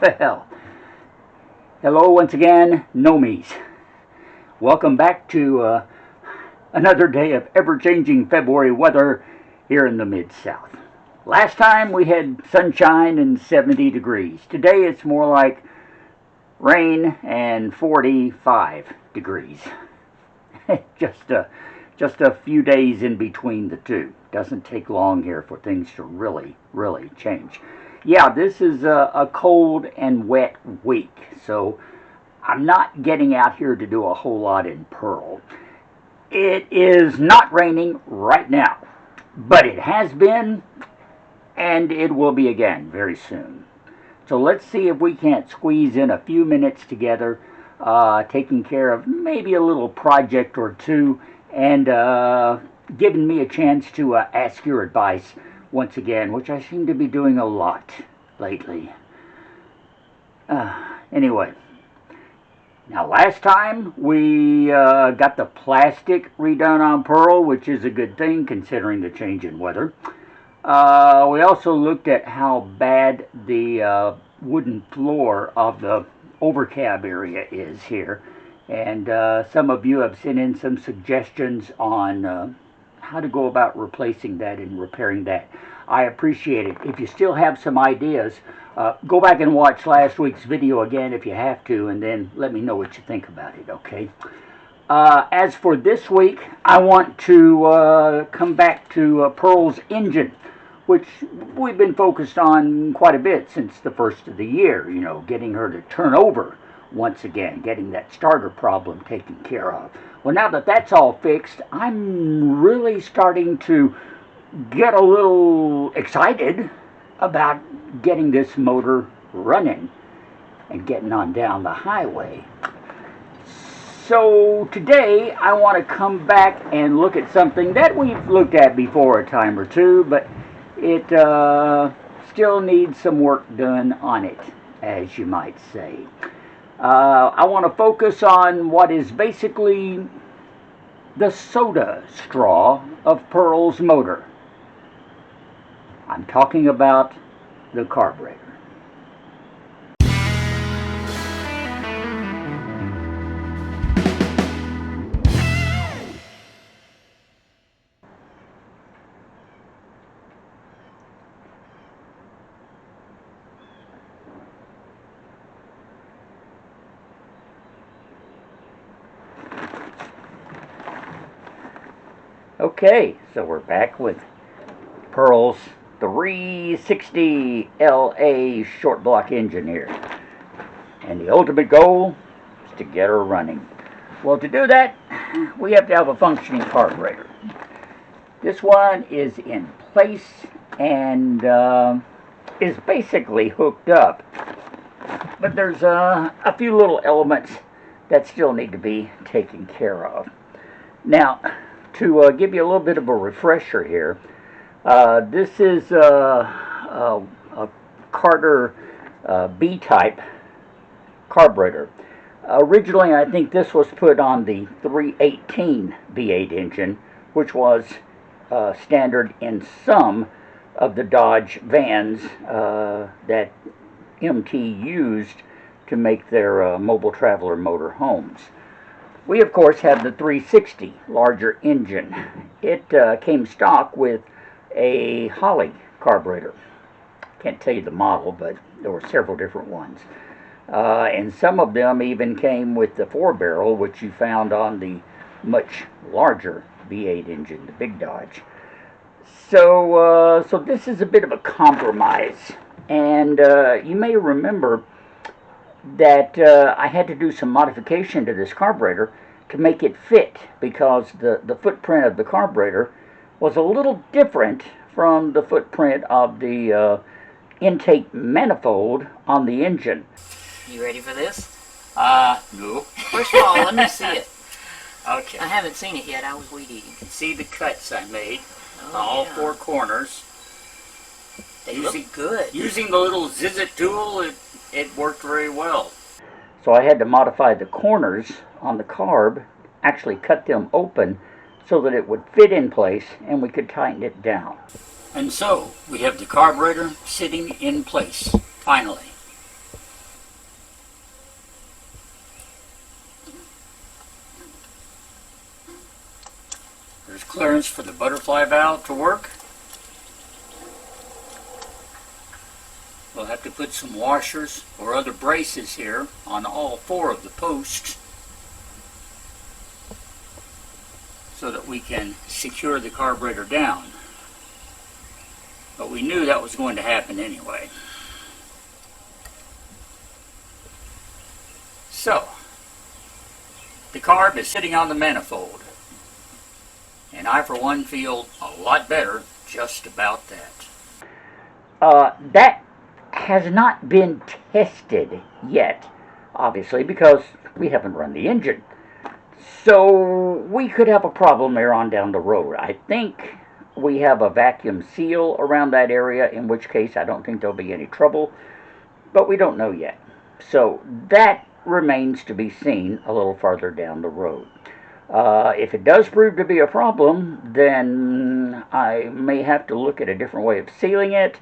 Well, hello once again, Nomies. Welcome back to another day of ever-changing February weather here in the Mid-South. Last time we had sunshine and 70 degrees. Today it's more like rain and 45 degrees. just a few days in between the two. Doesn't take long here for things to really change. Yeah, this is a cold and wet week, so I'm not getting out here to do a whole lot in Pearl. It is not raining right now, but it has been, and it will be again very soon. So let's see if we can't squeeze in a few minutes together, taking care of maybe a little project or two, and giving me a chance to ask your advice once again, which I seem to be doing a lot lately. Anyway, now last time we got the plastic redone on Pearl, which is a good thing considering the change in weather. We also looked at how bad the wooden floor of the overcab area is here, and some of you have sent in some suggestions on how to go about replacing that and repairing that. I appreciate it. If you still have some ideas, go back and watch last week's video again if you have to, and then let me know what you think about it, okay? As for this week, I want to come back to Pearl's engine, which we've been focused on quite a bit since the first of the year, you know, getting her to turn over once again, getting that starter problem taken care of. Well, now that that's all fixed, I'm really starting to get a little excited about getting this motor running and getting on down the highway. So today I want to come back and look at something that we've looked at before a time or two, but it still needs some work done on it, as you might say. I want to focus on what is basically the soda straw of Pearl's motor. I'm talking about the carburetor. Okay, so we're back with Pearl's 360 LA short block engine here. And the ultimate goal is to get her running. Well, to do that, we have to have a functioning carburetor. This one is in place and is basically hooked up. But there's a few little elements that still need to be taken care of. Now, to give you a little bit of a refresher here, this is a Carter B-type carburetor. Originally, I think this was put on the 318 V8 engine, which was standard in some of the Dodge vans that MT used to make their mobile traveler motorhomes. We, of course, have the 360 larger engine. It came stock with a Holley carburetor. Can't tell you the model, but there were several different ones. And some of them even came with the 4-barrel, which you found on the much larger V8 engine, the big Dodge. So this is a bit of a compromise. And you may remember that I had to do some modification to this carburetor to make it fit, because the footprint of the carburetor was a little different from the footprint of the intake manifold on the engine. You ready for this? No. First of all, let me see it. Okay. I haven't seen it yet. I was weed eating. You can see the cuts I made on Oh, all yeah. 4 corners. They look good. Using the little Zizit tool, it worked very well. So I had to modify the corners on the carb, actually cut them open so that it would fit in place and we could tighten it down. And so we have the carburetor sitting in place, finally. clearance for the butterfly valve to work, we'll have to put some washers or other braces here on all 4 of the posts so that we can secure the carburetor down. But we knew that was going to happen anyway. So, the carb is sitting on the manifold, and I for one feel a lot better just about that. That has not been tested yet, obviously, because we haven't run the engine. So we could have a problem there on down the road. I think we have a vacuum seal around that area, in which case I don't think there'll be any trouble, but we don't know yet. So that remains to be seen a little farther down the road. If it does prove to be a problem, then I may have to look at a different way of sealing it,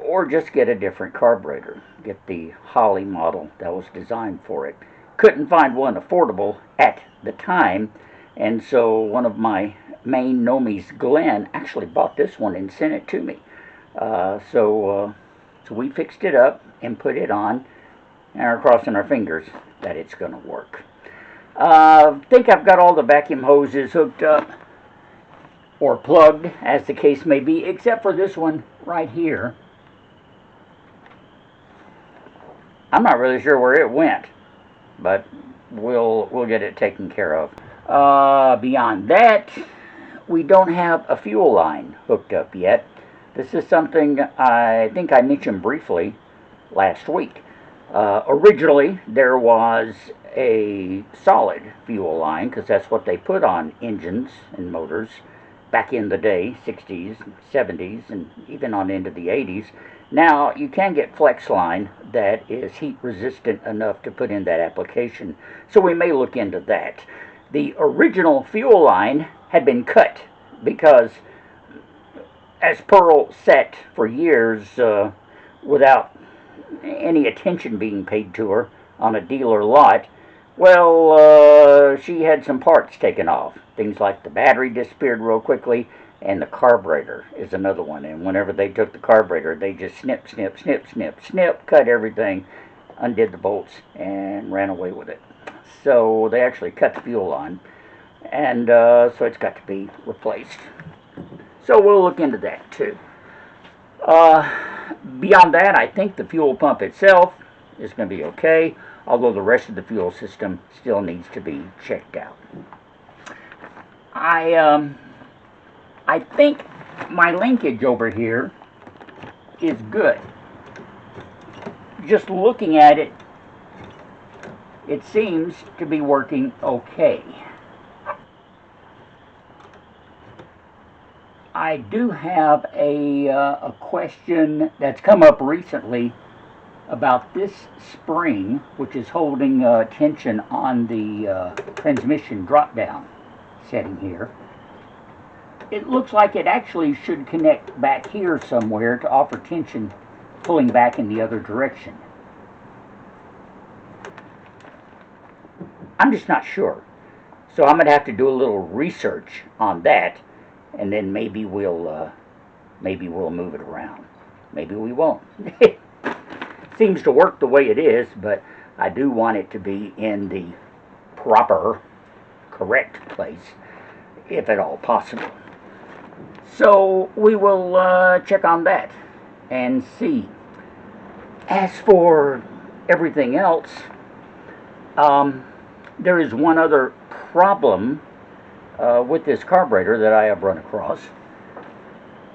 or just get a different carburetor. Get the Holly model that was designed for it. Couldn't find one affordable at the time, and so one of my main nomies, Glenn, actually bought this one and sent it to me. So we fixed it up and put it on, and are crossing our fingers that it's going to work. I think I've got all the vacuum hoses hooked up, or plugged, as the case may be, except for this one right here. I'm not really sure where it went, but we'll get it taken care of. Beyond that, we don't have a fuel line hooked up yet. This is something I think I mentioned briefly last week. Originally, there was a solid fuel line, because that's what they put on engines and motors back in the day, 60s, 70s, and even on into the 80s. Now, you can get flex line that is heat resistant enough to put in that application, so we may look into that. The original fuel line had been cut because, as Pearl sat for years without any attention being paid to her on a dealer lot, well, she had some parts taken off. Things like the battery disappeared real quickly, and the carburetor is another one. And whenever they took the carburetor, they just snip, snip, snip, snip, snip, cut everything, undid the bolts, and ran away with it. So they actually cut the fuel on, and so it's got to be replaced. So we'll look into that too. Beyond that, I think the fuel pump itself is going to be okay, although the rest of the fuel system still needs to be checked out. I think my linkage over here is good. Just looking at it, it seems to be working okay. I do have a question that's come up recently about this spring, which is holding tension on the transmission drop-down setting here. It looks like it actually should connect back here somewhere to offer tension pulling back in the other direction. I'm just not sure. So I'm going to have to do a little research on that, and then maybe we'll move it around. Maybe we won't. Seems to work the way it is, but I do want it to be in the proper, correct place, if at all possible. So we will check on that and see. As for everything else, there is one other problem with this carburetor that I have run across.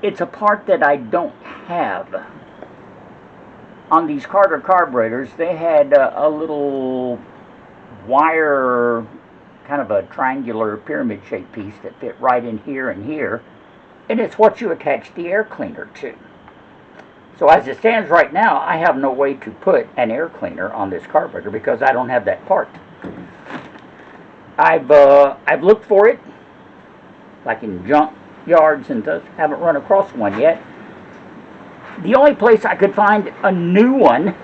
It's a part that I don't have. On these Carter carburetors, they had a little wire, kind of a triangular pyramid-shaped piece that fit right in here and here, and it's what you attach the air cleaner to. So as it stands right now, I have no way to put an air cleaner on this carburetor because I don't have that part. I've looked for it, like in junk yards and stuff. Haven't run across one yet. The only place I could find a new one,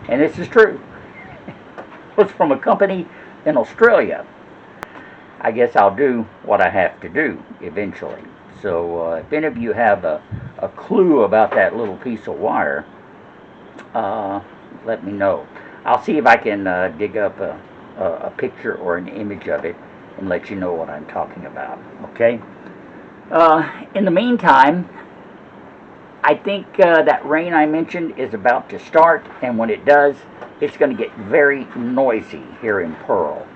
and this is true, was from a company in Australia. I guess I'll do what I have to do eventually. So if any of you have a clue about that little piece of wire, let me know. I'll see if I can dig up a picture or an image of it and let you know what I'm talking about. Okay? In the meantime, I think that rain I mentioned is about to start, and when it does, it's going to get very noisy here in Pearl.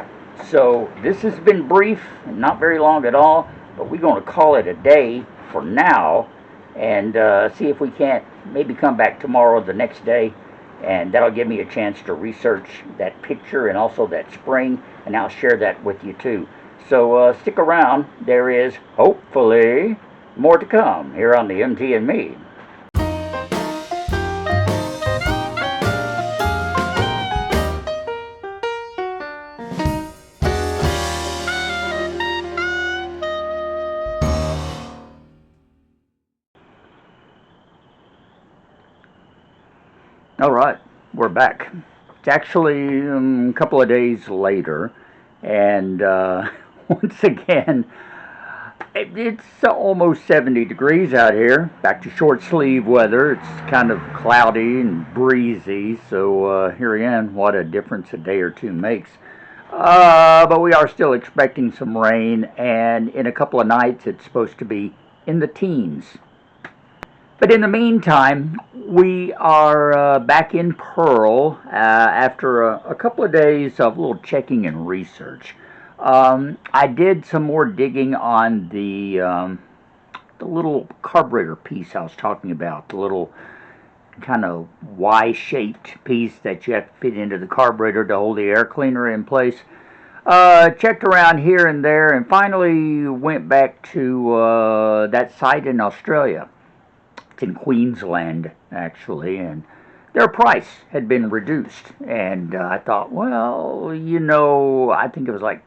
So this has been brief, not very long at all, but we're going to call it a day for now, and see if we can't maybe come back tomorrow or the next day, and that'll give me a chance to research that picture and also that spring, and I'll share that with you too. So stick around. There is hopefully more to come here on the MT and Me. All right, we're back. It's actually a couple of days later, and once again, it's almost 70 degrees out here. Back to short sleeve weather. It's kind of cloudy and breezy, so here again, what a difference a day or two makes. But we are still expecting some rain, and in a couple of nights, it's supposed to be in the teens. But in the meantime, we are back in Pearl after a couple of days of a little checking and research. I did some more digging on the little carburetor piece I was talking about, the little kind of Y-shaped piece that you have to fit into the carburetor to hold the air cleaner in place. Checked around here and there, and finally went back to that site in Australia. In Queensland, actually, and their price had been reduced. And I thought, well, you know, I think it was like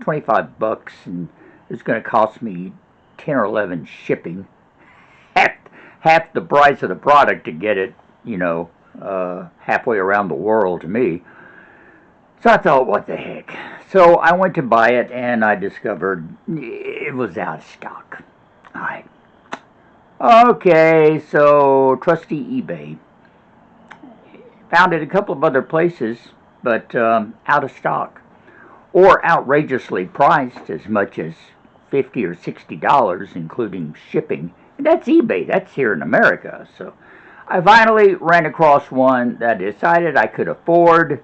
$25, and it's going to cost me 10 or 11 shipping, half the price of the product to get it, you know, halfway around the world to me. So I thought, what the heck? So I went to buy it, and I discovered it was out of stock. All right. Okay, so trusty eBay. Found it a couple of other places, but out of stock. Or outrageously priced, as much as $50 or $60, including shipping. And that's eBay, that's here in America. So I finally ran across one that I decided I could afford,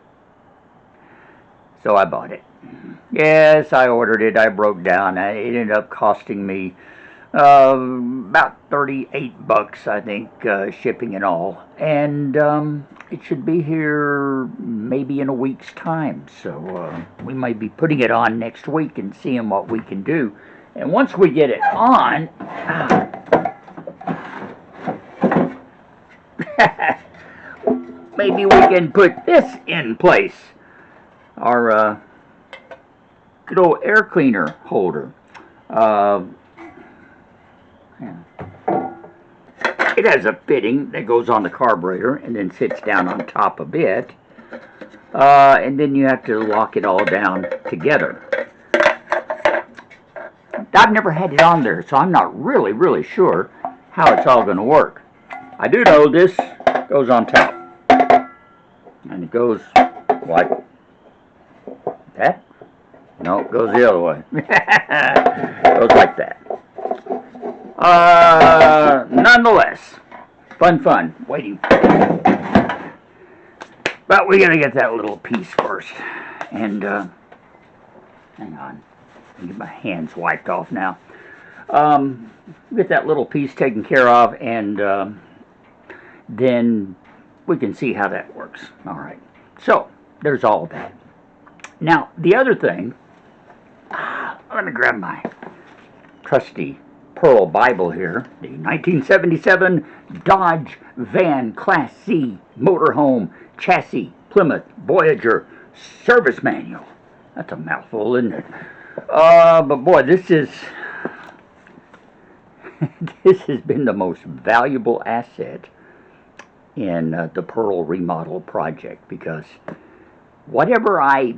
so I bought it. Yes, I ordered it, I broke down. It ended up costing me about $38, I think, shipping and all. And it should be here maybe in a week's time. So we might be putting it on next week and seeing what we can do. And once we get it on, maybe we can put this in place. Our good old air cleaner holder. It has a fitting that goes on the carburetor and then sits down on top of it. And then you have to lock it all down together. I've never had it on there, so I'm not really sure how it's all going to work. I do know this goes on top. And it goes like that. No, it goes the other way. It goes like that. Nonetheless, fun, waiting. But we gotta get that little piece first. And, hang on. Get my hands wiped off now. Get that little piece taken care of, and then we can see how that works. All right. So, there's all of that. Now, the other thing, let me grab my trusty Pearl Bible here, the 1977 Dodge Van Class C Motorhome Chassis Plymouth Voyager Service Manual. That's a mouthful, isn't it? But boy, this has been the most valuable asset in the Pearl remodel project, because whatever I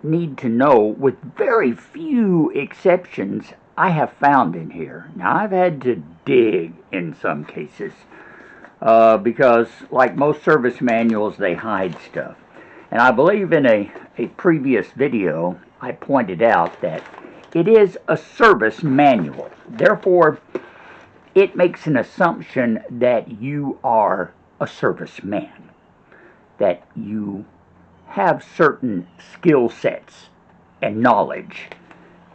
need to know, with very few exceptions, I have found in here. Now, I've had to dig in some cases because, like most service manuals, they hide stuff. And I believe in a previous video, I pointed out that it is a service manual. Therefore, it makes an assumption that you are a serviceman, that you have certain skill sets and knowledge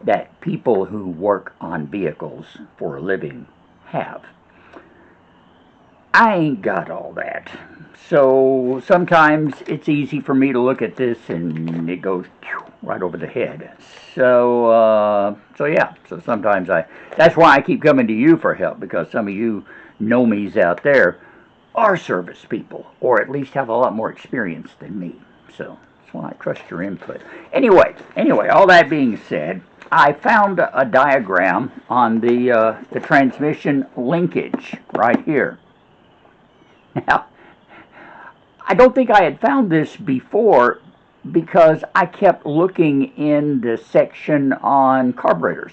that people who work on vehicles for a living have. I ain't got all that. So sometimes it's easy for me to look at this and it goes right over the head. So yeah, so sometimes that's why I keep coming to you for help, because some of you know-me's out there are service people, or at least have a lot more experience than me. So that's why I trust your input. Anyway, all that being said, I found a diagram on the transmission linkage right here. Now, I don't think I had found this before because I kept looking in the section on carburetors,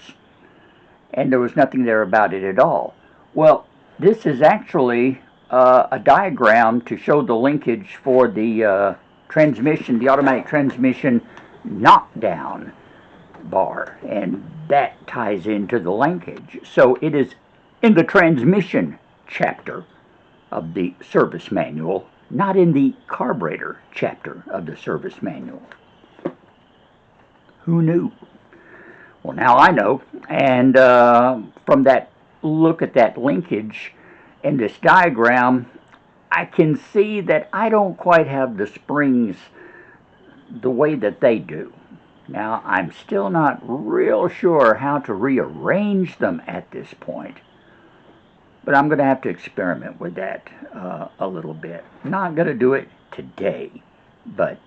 and there was nothing there about it at all. Well, this is actually a diagram to show the linkage for the transmission, the automatic transmission knockdown bar, and that ties into the linkage. So it is in the transmission chapter of the service manual, not in the carburetor chapter of the service manual. Who knew? Well, now I know, and from that look at that linkage in this diagram, I can see that I don't quite have the springs the way that they do. Now, I'm still not real sure how to rearrange them at this point, but I'm going to have to experiment with that a little bit. Not going to do it today, but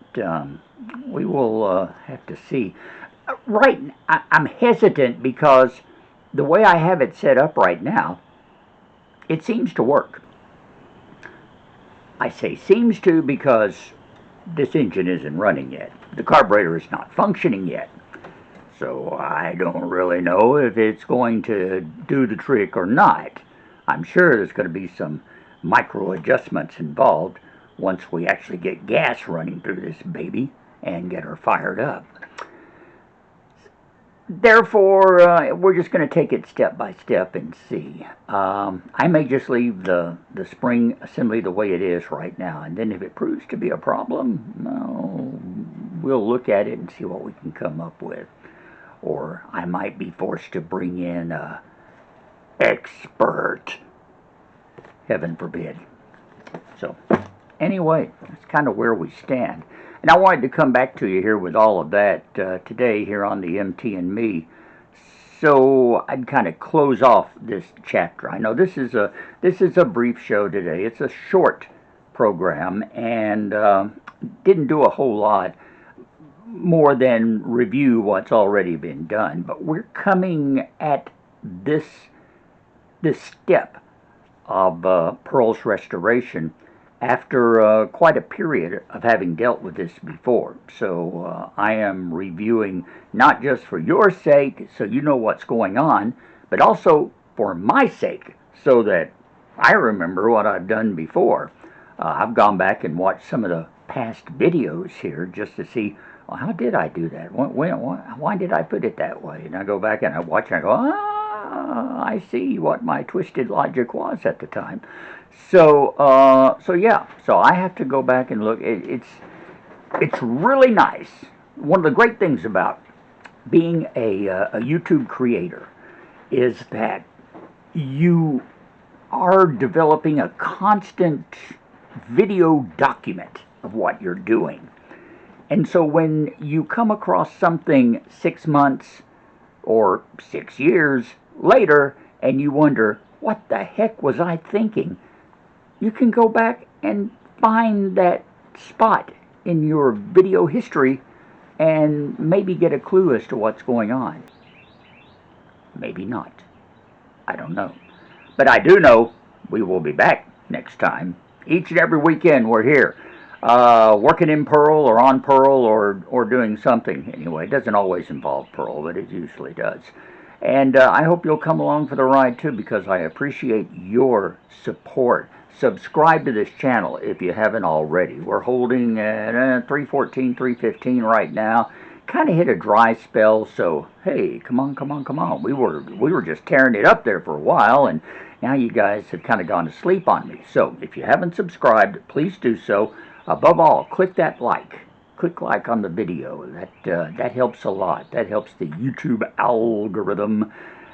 we will have to see. I'm hesitant because the way I have it set up right now, it seems to work. I say seems to because this engine isn't running yet. The carburetor is not functioning yet. So I don't really know if it's going to do the trick or not. I'm sure there's going to be some micro adjustments involved once we actually get gas running through this baby and get her fired up. Therefore, we're just going to take it step by step and see. I may just leave the spring assembly the way it is right now, and then if it proves to be a problem, we'll look at it and see what we can come up with. Or I might be forced to bring in a expert. Heaven forbid. So, anyway, that's kind of where we stand. And I wanted to come back to you here with all of that today here on the MT and Me. So I'd kind of close off this chapter. I know this is a brief show today. It's a short program and didn't do a whole lot more than review what's already been done. But we're coming at this step of Pearl's restoration after quite a period of having dealt with this before. So I am reviewing not just for your sake, so you know what's going on, but also for my sake, so that I remember what I've done before. I've gone back and watched some of the past videos here just to see, well, how did I do that? Why did I put it that way? And I go back and I watch and I go, I see what my twisted logic was at the time. So yeah. So I have to go back and look. It's really nice. One of the great things about being a YouTube creator is that you are developing a constant video document of what you're doing. And so when you come across something 6 months or 6 years later and you wonder, what the heck was I thinking? You can go back and find that spot in your video history and maybe get a clue as to what's going on. Maybe not. I don't know. But I do know we will be back next time. Each and every weekend we're here. working in Pearl or on Pearl or doing something. Anyway, it doesn't always involve Pearl, but it usually does. And I hope you'll come along for the ride too, because I appreciate your support. Subscribe to this channel if you haven't already. We're holding at 314, 315 right now. Kind of hit a dry spell, so hey, come on. We were just tearing it up there for a while, and now you guys have kind of gone to sleep on me. So if you haven't subscribed, please do so. Above all, click that like. Click like on the video. That helps a lot. That helps the YouTube algorithm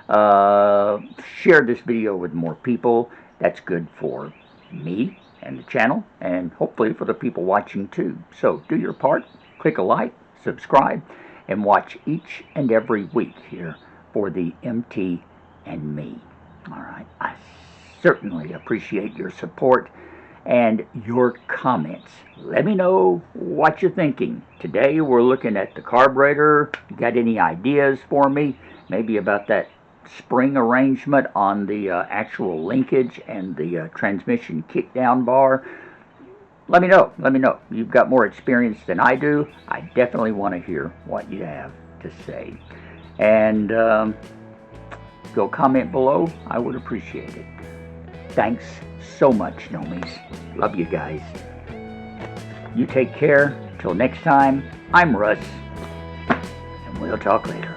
share this video with more people. That's good for me and the channel, and hopefully for the people watching too. So do your part. Click a like, subscribe, and watch each and every week here for the MT and me. All right. I certainly appreciate your support and your comments. Let me know what you're thinking. Today we're looking at the carburetor. You got any ideas for me? Maybe about that spring arrangement on the actual linkage and the transmission kickdown bar? Let me know. Let me know. You've got more experience than I do. I definitely want to hear what you have to say. And go comment below. I would appreciate it. Thanks so much, Nomies. Love you guys. You take care. Till next time, I'm Russ, and we'll talk later.